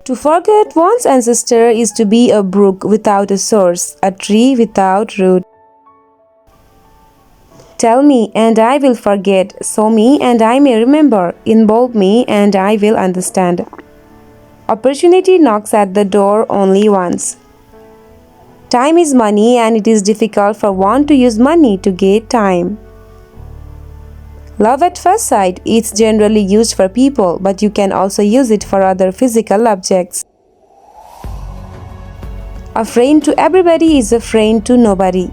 To forget one's ancestor is to be a brook without a source, a tree without root. Tell me, and I will forget. Show me, and I may remember. Involve me, and I will understand. Opportunity knocks at the door only once. Time is money, and it is difficult for one to use money to get time. Love at first sight is generally used for people, but you can also use it for other physical objects. A friend to everybody is a friend to nobody.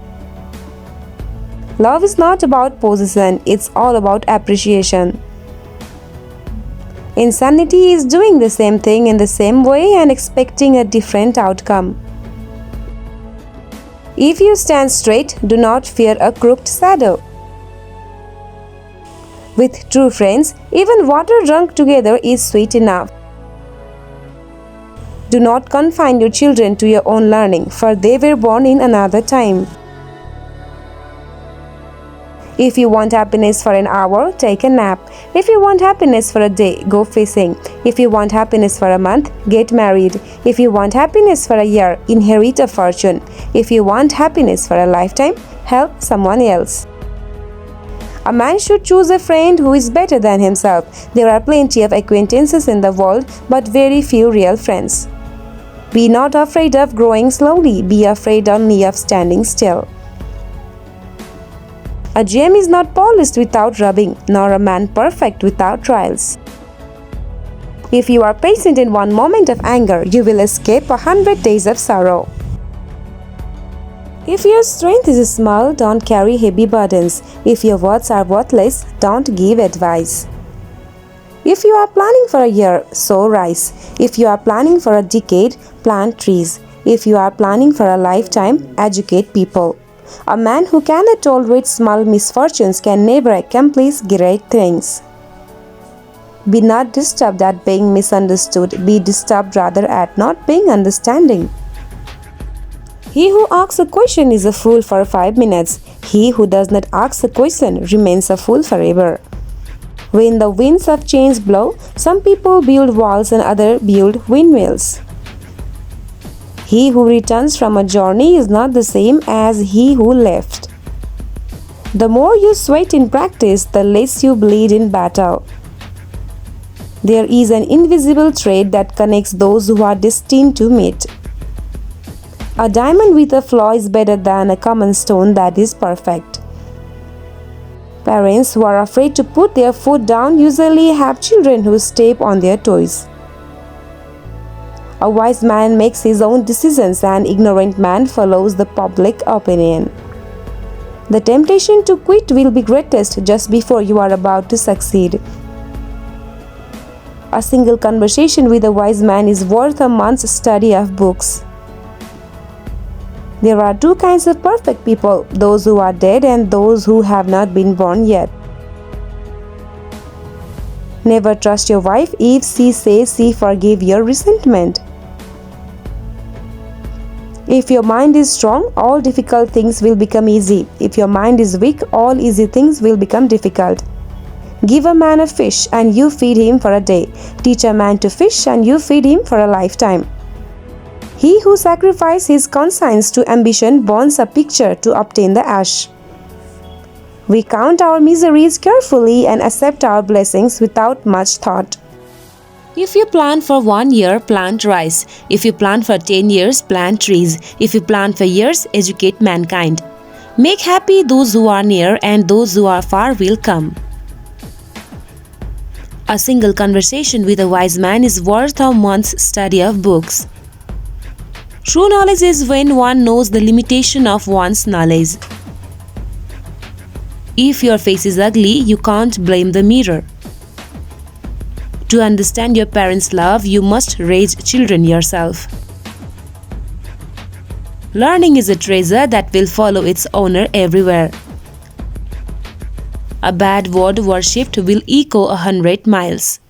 Love is not about possession, it's all about appreciation. Insanity is doing the same thing in the same way and expecting a different outcome. If you stand straight, do not fear a crooked shadow. With true friends, even water drunk together is sweet enough. Do not confine your children to your own learning, for they were born in another time. If you want happiness for an hour, take a nap. If you want happiness for a day, go fishing. If you want happiness for a month, get married. If you want happiness for a year, inherit a fortune. If you want happiness for a lifetime, help someone else. A man should choose a friend who is better than himself. There are plenty of acquaintances in the world, but very few real friends. Be not afraid of growing slowly, be afraid only of standing still. A gem is not polished without rubbing, nor a man perfect without trials. If you are patient in one moment of anger, you will escape 100 days of sorrow. If your strength is small, don't carry heavy burdens. If your words are worthless, don't give advice. If you are planning for a year, sow rice. If you are planning for a decade, plant trees. If you are planning for a lifetime, educate people. A man who cannot tolerate small misfortunes can never accomplish great things. Be not disturbed at being misunderstood. Be disturbed rather at not being understanding. He who asks a question is a fool for 5 minutes. He who does not ask a question remains a fool forever. When the winds of change blow, some people build walls and others build windmills. He who returns from a journey is not the same as he who left. The more you sweat in practice, the less you bleed in battle. There is an invisible thread that connects those who are destined to meet. A diamond with a flaw is better than a common stone that is perfect. Parents who are afraid to put their foot down usually have children who step on their toes. A wise man makes his own decisions, and an ignorant man follows the public opinion. The temptation to quit will be greatest just before you are about to succeed. A single conversation with a wise man is worth a month's study of books. There are two kinds of perfect people, those who are dead and those who have not been born yet. Never trust your wife if she says she forgives your resentment. If your mind is strong, all difficult things will become easy. If your mind is weak, all easy things will become difficult. Give a man a fish and you feed him for a day. Teach a man to fish and you feed him for a lifetime. He who sacrifices his conscience to ambition burns a picture to obtain the ash. We count our miseries carefully and accept our blessings without much thought. If you plan for 1 year, plant rice. If you plan for 10 years, plant trees. If you plan for years, educate mankind. Make happy those who are near, and those who are far will come. A single conversation with a wise man is worth a month's study of books. True knowledge is when one knows the limitation of one's knowledge. If your face is ugly, you can't blame the mirror. To understand your parents' love, you must raise children yourself. Learning is a treasure that will follow its owner everywhere. A bad word worshipped will echo 100 miles.